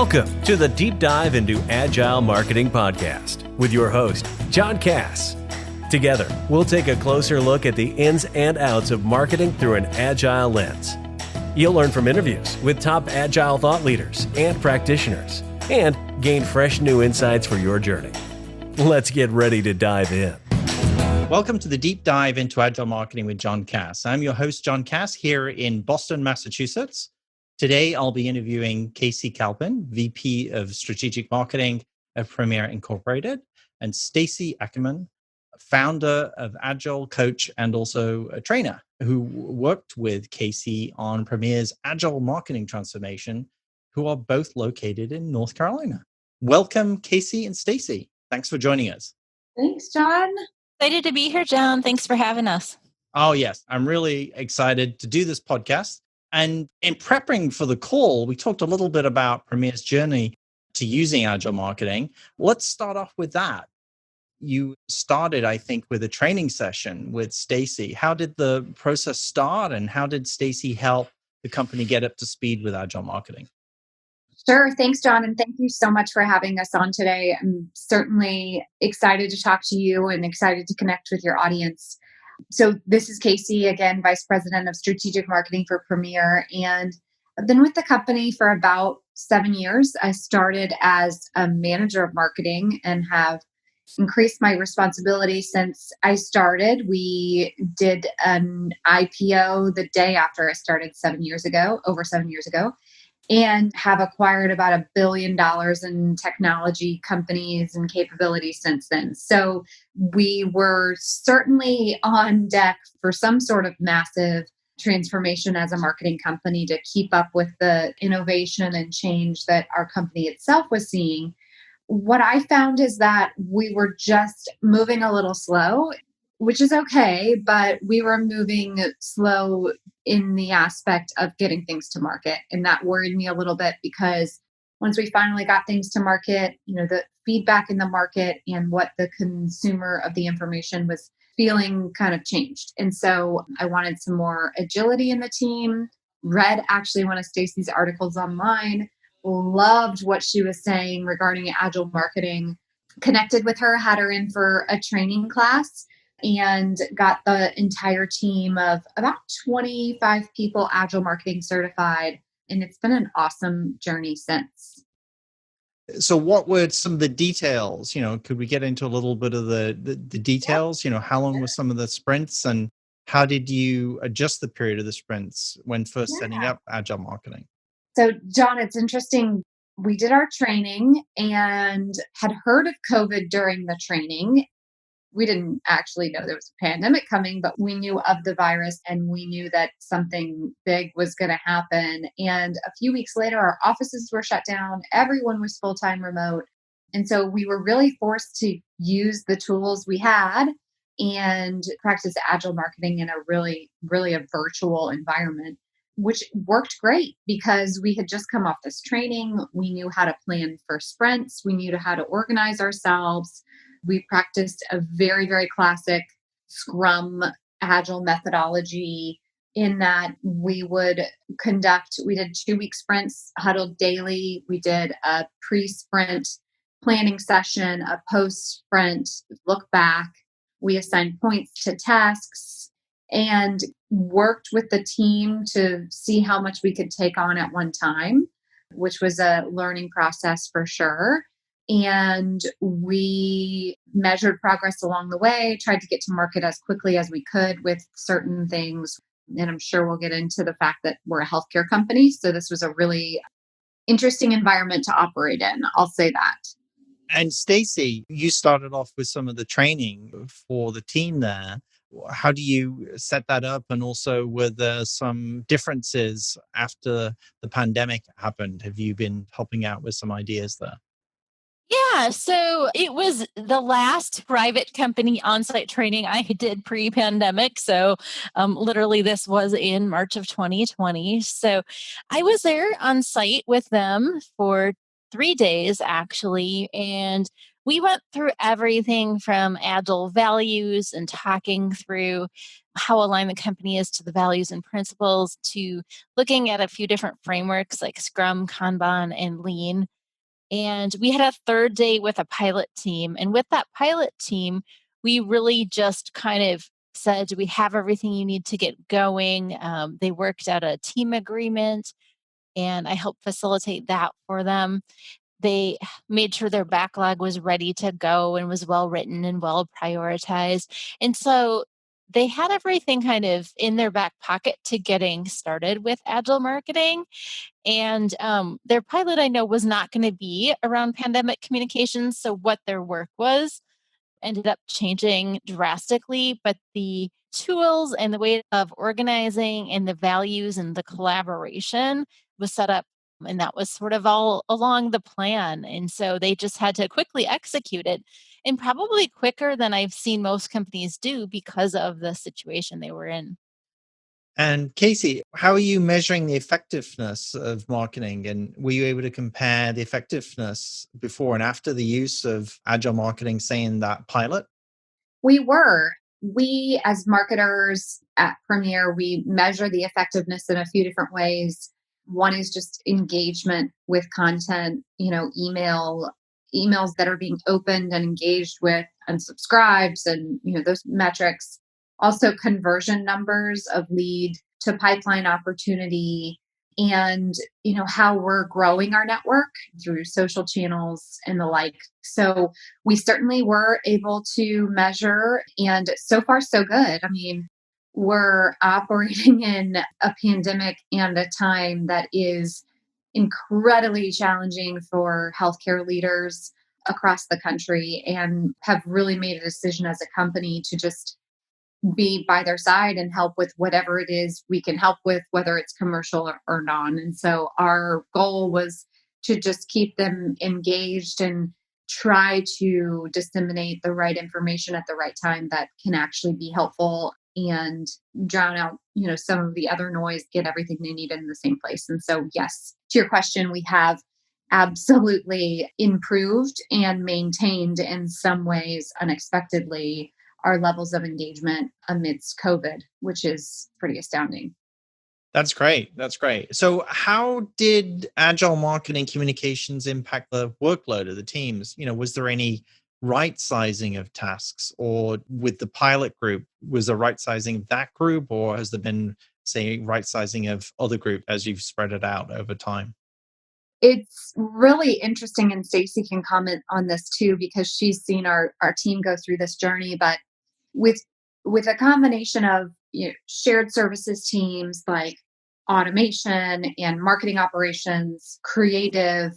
Welcome to the Deep Dive into Agile Marketing podcast with your host, John Cass. Together, we'll take a closer look at the ins and outs of marketing through an agile lens. You'll learn from interviews with top agile thought leaders and practitioners and gain fresh new insights for your journey. Let's get ready to dive in. Welcome to the Deep Dive into Agile Marketing with John Cass. I'm your host, John Cass, here in Boston, Massachusetts. Today, I'll be interviewing Kaycee Kalpin, VP of Strategic Marketing at Premier Incorporated, and Stacey Ackerman, founder of Agile Coach and also a trainer who worked with Kaycee on Premier's Agile Marketing transformation, who are both located in North Carolina. Welcome, Kaycee and Stacey. Thanks for joining us. Thanks, John. Excited to be here, John. Thanks for having us. Oh, yes. I'm really excited to do this podcast. And in prepping for the call, we talked a little bit about Premier's journey to using Agile Marketing. Let's start off with that. You started, I think, with a training session with Stacey. How did the process start, and how did Stacey help the company get up to speed with Agile Marketing? Sure. Thanks, John. And thank you so much for having us on today. I'm certainly excited to talk to you and excited to connect with your audience. So this is Kaycee, again, Vice President of Strategic Marketing for Premier. And I've been with the company for about 7 years. I started as a manager of marketing and have increased my responsibility since I started. We did an IPO the day after I started over 7 years ago, and have acquired about $1 billion in technology companies and capabilities since then. So we were certainly on deck for some sort of massive transformation as a marketing company to keep up with the innovation and change that our company itself was seeing. What I found is that we were just moving a little slow, which is okay, but we were moving slow in the aspect of getting things to market. And that worried me a little bit, because once we finally got things to market, the feedback in the market and what the consumer of the information was feeling kind of changed. And so I wanted some more agility in the team. Read actually one of Stacey's articles online, loved what she was saying regarding Agile Marketing, connected with her, had her in for a training class, and got the entire team of about 25 people Agile Marketing certified. And it's been an awesome journey since. So what were some of the details? Could we get into a little bit of the details? How long were some of the sprints, and how did you adjust the period of the sprints when first setting up Agile Marketing? So, John, it's interesting. We did our training and had heard of COVID during the training. We didn't actually know there was a pandemic coming, but we knew of the virus and we knew that something big was going to happen. And a few weeks later, our offices were shut down. Everyone was full-time remote. And so we were really forced to use the tools we had and practice Agile Marketing in a really a virtual environment, which worked great because we had just come off this training. We knew how to plan for sprints. We knew how to organize ourselves. We practiced a very, very classic Scrum Agile methodology in that we did 2-week sprints huddled daily. We did a pre-sprint planning session, a post-sprint look back. We assigned points to tasks and worked with the team to see how much we could take on at one time, which was a learning process for sure. And we measured progress along the way, tried to get to market as quickly as we could with certain things. And I'm sure we'll get into the fact that we're a healthcare company. So this was a really interesting environment to operate in. I'll say that. And Stacey, you started off with some of the training for the team there. How do you set that up? And also, were there some differences after the pandemic happened? Have you been helping out with some ideas there? Yeah, so it was the last private company on-site training I did pre-pandemic. So literally this was in March of 2020. So I was there on site with them for 3 days, actually. And We went through everything from Agile values and talking through how aligned the company is to the values and principles to looking at a few different frameworks like Scrum, Kanban, and Lean. And we had a third day with a pilot team. And with that pilot team, we really just kind of said, do we have everything you need to get going? They worked out a team agreement, and I helped facilitate that for them. They made sure their backlog was ready to go and was well written and well prioritized. And so they had everything kind of in their back pocket to getting started with Agile marketing. And their pilot, I know, was not going to be around pandemic communications. So what their work was ended up changing drastically, but the tools and the way of organizing and the values and the collaboration was set up. And that was sort of all along the plan. And so they just had to quickly execute it and probably quicker than I've seen most companies do because of the situation they were in. And Kaycee, how are you measuring the effectiveness of marketing? And were you able to compare the effectiveness before and after the use of agile marketing, say in that pilot? We were. We, as marketers at Premier, we measure the effectiveness in a few different ways. One is just engagement with content, emails that are being opened and engaged with and subscribes and, those metrics. Also conversion numbers of lead to pipeline opportunity and, how we're growing our network through social channels and the like. So we certainly were able to measure, and so far, so good. I mean, we're operating in a pandemic and a time that is incredibly challenging for healthcare leaders across the country, and have really made a decision as a company to just be by their side and help with whatever it is we can help with, whether it's commercial or non. And so our goal was to just keep them engaged and try to disseminate the right information at the right time that can actually be helpful and drown out, some of the other noise, get everything they need in the same place. And so, yes, to your question, we have absolutely improved and maintained in some ways unexpectedly our levels of engagement amidst COVID, which is pretty astounding. That's great. That's great. So, how did agile marketing communications impact the workload of the teams? Was there any right sizing of tasks, or with the pilot group, was there right sizing of that group, or has there been, say, right sizing of other group as you've spread it out over time? It's really interesting, and Stacey can comment on this too because she's seen our team go through this journey. But with with a combination of shared services teams like automation and marketing operations, creative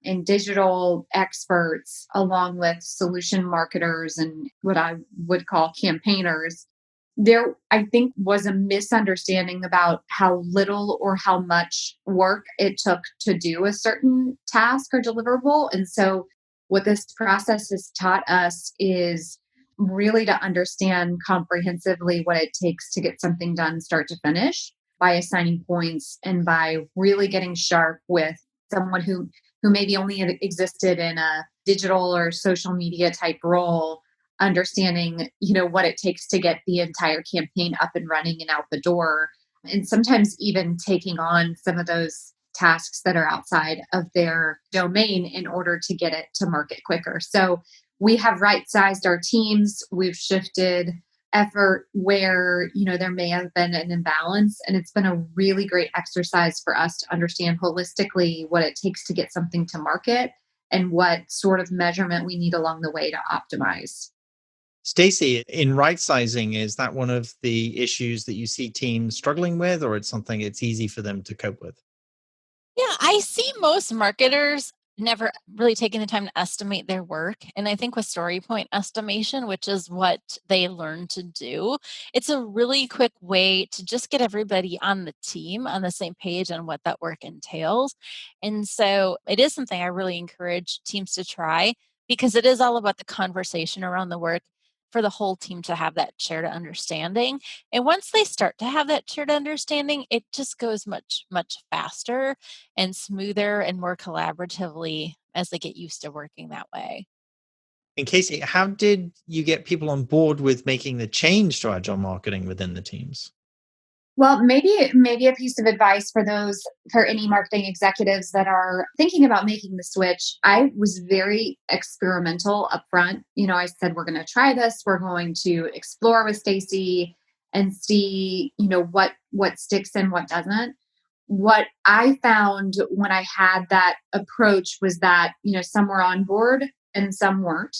and digital experts, along with solution marketers and what I would call campaigners, there I think was a misunderstanding about how little or how much work it took to do a certain task or deliverable. And so what this process has taught us is really to understand comprehensively what it takes to get something done start to finish by assigning points and by really getting sharp with someone who maybe only had existed in a digital or social media type role, understanding what it takes to get the entire campaign up and running and out the door, and sometimes even taking on some of those tasks that are outside of their domain in order to get it to market quicker. So we have right sized our teams. We've shifted effort where there may have been an imbalance, and it's been a really great exercise for us to understand holistically what it takes to get something to market and what sort of measurement we need along the way to optimize. Stacey, in right sizing, is that one of the issues that you see teams struggling with, or it's something it's easy for them to cope with? Yeah, I see most marketers never really taking the time to estimate their work. And I think with story point estimation, which is what they learn to do, it's a really quick way to just get everybody on the team on the same page on what that work entails. And so it is something I really encourage teams to try because it is all about the conversation around the work for the whole team to have that shared understanding. And once they start to have that shared understanding, it just goes much, much faster and smoother and more collaboratively as they get used to working that way. And Kaycee, how did you get people on board with making the change to agile marketing within the teams? Well, maybe a piece of advice for any marketing executives that are thinking about making the switch. I was very experimental upfront. I said we're going to try this. We're going to explore with Stacey and see, what sticks and what doesn't. What I found when I had that approach was that, some were on board and some weren't.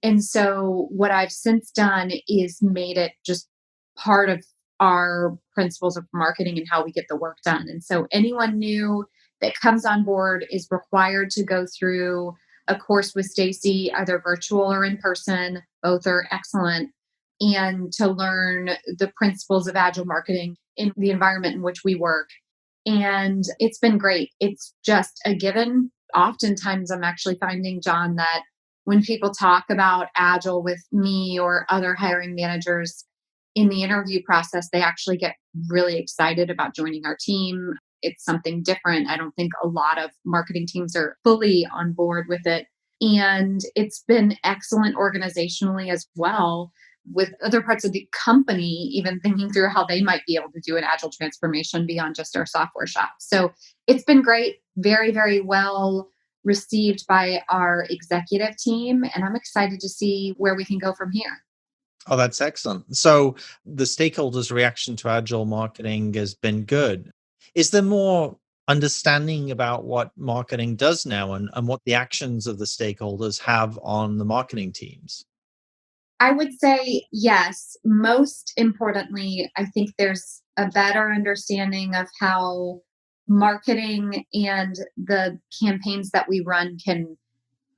And so what I've since done is made it just part of our principles of marketing and how we get the work done. And so anyone new that comes on board is required to go through a course with Stacey, either virtual or in person. Both are excellent. And to learn the principles of agile marketing in the environment in which we work. And it's been great. It's just a given. Oftentimes, I'm actually finding, John, that when people talk about Agile with me or other hiring managers in the interview process, they actually get really excited about joining our team. It's something different. I don't think a lot of marketing teams are fully on board with it. And it's been excellent organizationally as well, with other parts of the company, even thinking through how they might be able to do an agile transformation beyond just our software shop. So it's been great, very, very well received by our executive team. And I'm excited to see where we can go from here. Oh, that's excellent. So the stakeholders' reaction to agile marketing has been good. Is there more understanding about what marketing does now and what the actions of the stakeholders have on the marketing teams? I would say yes. Most importantly, I think there's a better understanding of how marketing and the campaigns that we run can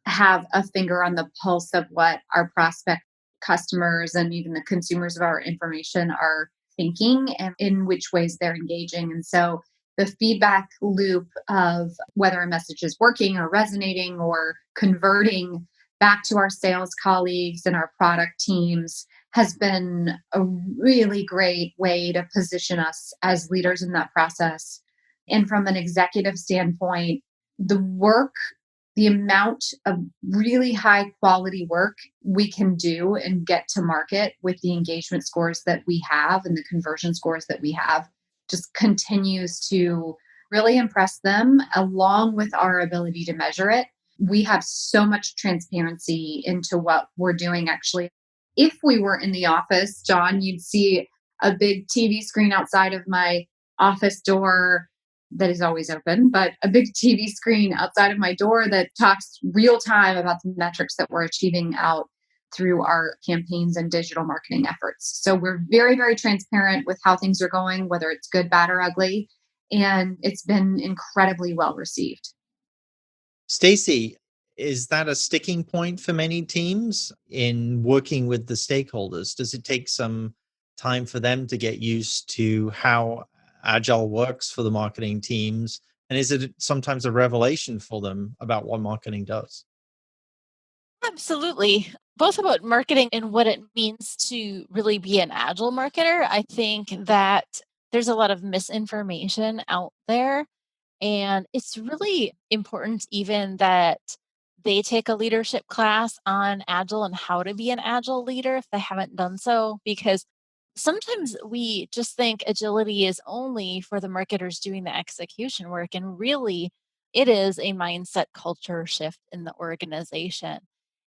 have a finger on the pulse of what our prospect customers and even the consumers of our information are thinking and in which ways they're engaging. And so the feedback loop of whether a message is working or resonating or converting back to our sales colleagues and our product teams has been a really great way to position us as leaders in that process. And from an executive standpoint, the work, the amount of really high quality work we can do and get to market with the engagement scores that we have and the conversion scores that we have just continues to really impress them, along with our ability to measure it. We have so much transparency into what we're doing. Actually, if we were in the office, John, you'd see a big TV screen outside of my office door that is always open, but a big TV screen outside of my door that talks real time about the metrics that we're achieving out through our campaigns and digital marketing efforts. So we're very, very transparent with how things are going, whether it's good, bad, or ugly. And it's been incredibly well received. Stacey, is that a sticking point for many teams in working with the stakeholders? Does it take some time for them to get used to how agile works for the marketing teams? And is it sometimes a revelation for them about what marketing does? Absolutely. Both about marketing and what it means to really be an agile marketer. I think that there's a lot of misinformation out there. And it's really important, even that they take a leadership class on agile and how to be an agile leader if they haven't done so, because sometimes we just think agility is only for the marketers doing the execution work. And really, it is a mindset culture shift in the organization.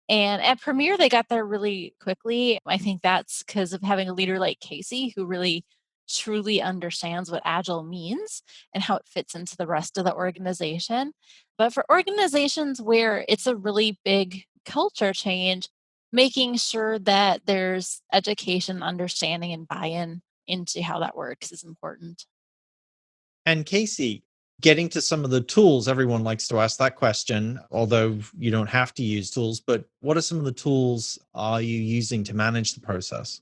And at Premier, they got there really quickly. I think that's because of having a leader like Kaycee, who really truly understands what Agile means and how it fits into the rest of the organization. But for organizations where it's a really big culture change, making sure that there's education, understanding, and buy in into how that works is important. And Kaycee, getting to some of the tools, everyone likes to ask that question, although you don't have to use tools, but what are some of the tools are you using to manage the process?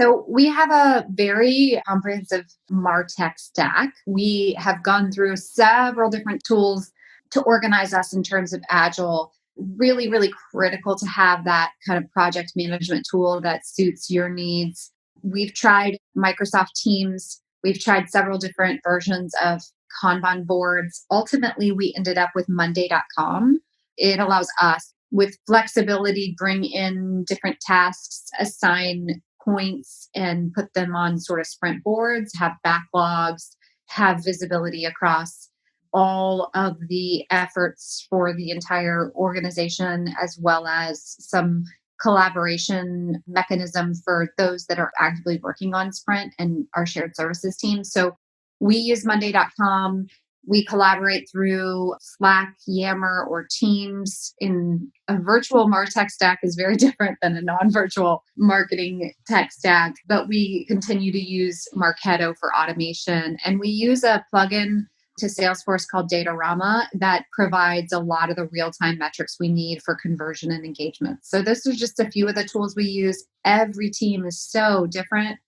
So we have a very comprehensive MarTech stack. We have gone through several different tools to organize us in terms of Agile. Really, really critical to have that kind of project management tool that suits your needs. We've tried Microsoft Teams. We've tried several different versions of Kanban boards. Ultimately, we ended up with Monday.com. It allows us with flexibility, bring in different tasks, assign points, and put them on sort of sprint boards, have backlogs, have visibility across all of the efforts for the entire organization, as well as some collaboration mechanism for those that are actively working on Sprint and our shared services team. So we use Monday.com. We collaborate through Slack, Yammer, or Teams. In a virtual MarTech stack is very different than a non-virtual marketing tech stack, but we continue to use Marketo for automation. And we use a plugin to Salesforce called Datorama that provides a lot of the real-time metrics we need for conversion and engagement. So those are just a few of the tools we use. Every team is so different.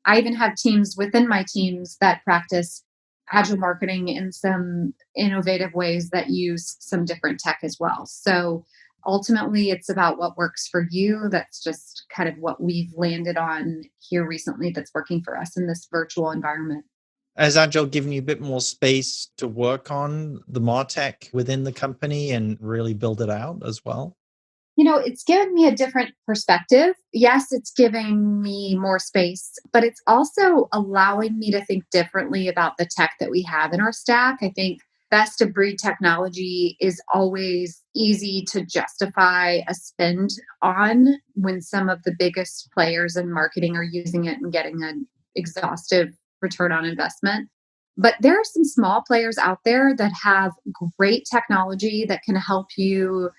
I even have teams within my teams that practice Agile marketing in some innovative ways that use some different tech as well. So ultimately, it's about what works for you. That's just kind of what we've landed on here recently that's working for us in this virtual environment. Has Agile given you a bit more space to work on the MarTech within the company and really build it out as well? It's given me a different perspective. Yes, it's giving me more space, but it's also allowing me to think differently about the tech that we have in our stack. I think best of breed technology is always easy to justify a spend on when some of the biggest players in marketing are using it and getting an exhaustive return on investment. But there are some small players out there that have great technology that can help you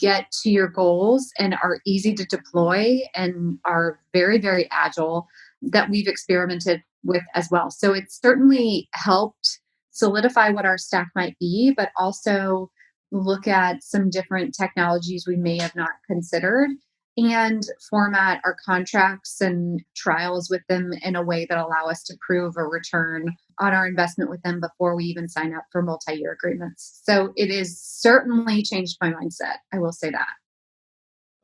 get to your goals and are easy to deploy and are very, very agile that we've experimented with as well. So it's certainly helped solidify what our stack might be, but also look at some different technologies we may have not considered and format our contracts and trials with them in a way that allow us to prove a return on our investment with them before we even sign up for multi-year agreements. So it has certainly changed my mindset. I will say that.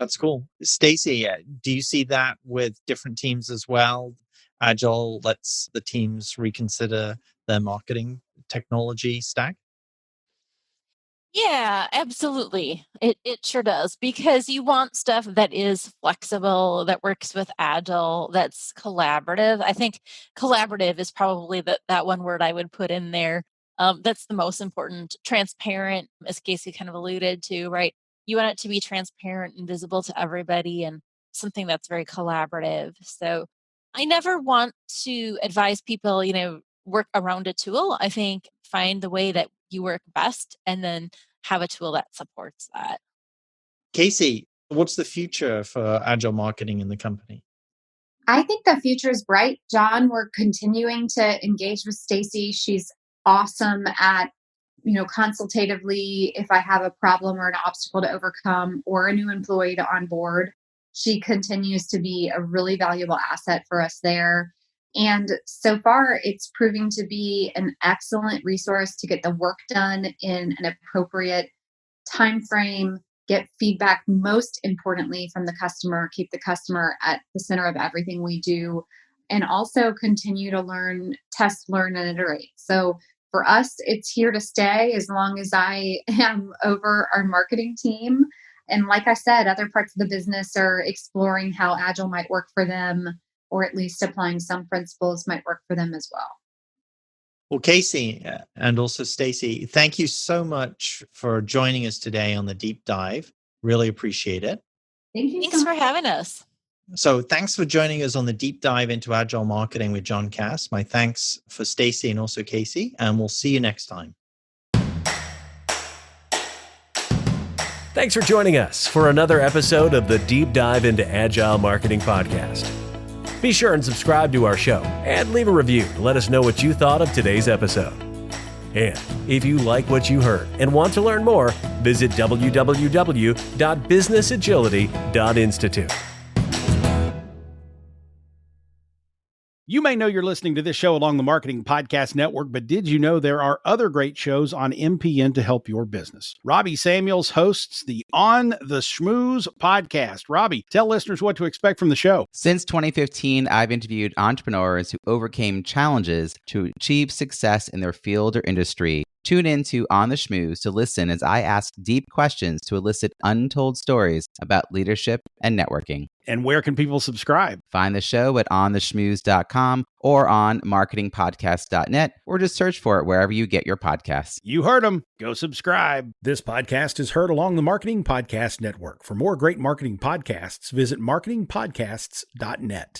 That's cool. Stacey, do you see that with different teams as well? Agile lets the teams reconsider their marketing technology stack? Yeah, absolutely. It sure does, because you want stuff that is flexible, that works with Agile, that's collaborative. I think collaborative is probably that one word I would put in there. That's the most important. Transparent, as Kaycee kind of alluded to, right? You want it to be transparent and visible to everybody, and something that's very collaborative. So I never want to advise people, work around a tool. I think find the way that you work best and then have a tool that supports that. Kaycee, what's the future for Agile marketing in the company? I think the future is bright. John, we're continuing to engage with Stacey. She's awesome at, consultatively, if I have a problem or an obstacle to overcome or a new employee to onboard. She continues to be a really valuable asset for us there. And so far, it's proving to be an excellent resource to get the work done in an appropriate time frame, get feedback, most importantly, from the customer, keep the customer at the center of everything we do, and also continue to learn, test, learn, and iterate. So for us, it's here to stay as long as I am over our marketing team. And like I said, other parts of the business are exploring how Agile might work for them, or at least applying some principles might work for them as well. Well, Kaycee and also Stacey, thank you so much for joining us today on the deep dive. Really appreciate it. Thank you. Thanks for having us. So thanks for joining us on the deep dive into Agile marketing with John Cass. My thanks for Stacey and also Kaycee, and we'll see you next time. Thanks for joining us for another episode of the Deep Dive into Agile Marketing podcast. Be sure and subscribe to our show and leave a review to let us know what you thought of today's episode. And if you like what you heard and want to learn more, visit www.businessagility.institute. You may know you're listening to this show along the Marketing Podcast Network, but did you know there are other great shows on MPN to help your business? Robbie Samuels hosts the On the Schmooze podcast. Robbie, tell listeners what to expect from the show. Since 2015, I've interviewed entrepreneurs who overcame challenges to achieve success in their field or industry. Tune in to On the Schmooze to listen as I ask deep questions to elicit untold stories about leadership and networking. And where can people subscribe? Find the show at ontheschmooze.com or on marketingpodcast.net, or just search for it wherever you get your podcasts. You heard them. Go subscribe. This podcast is heard along the Marketing Podcast Network. For more great marketing podcasts, visit marketingpodcasts.net.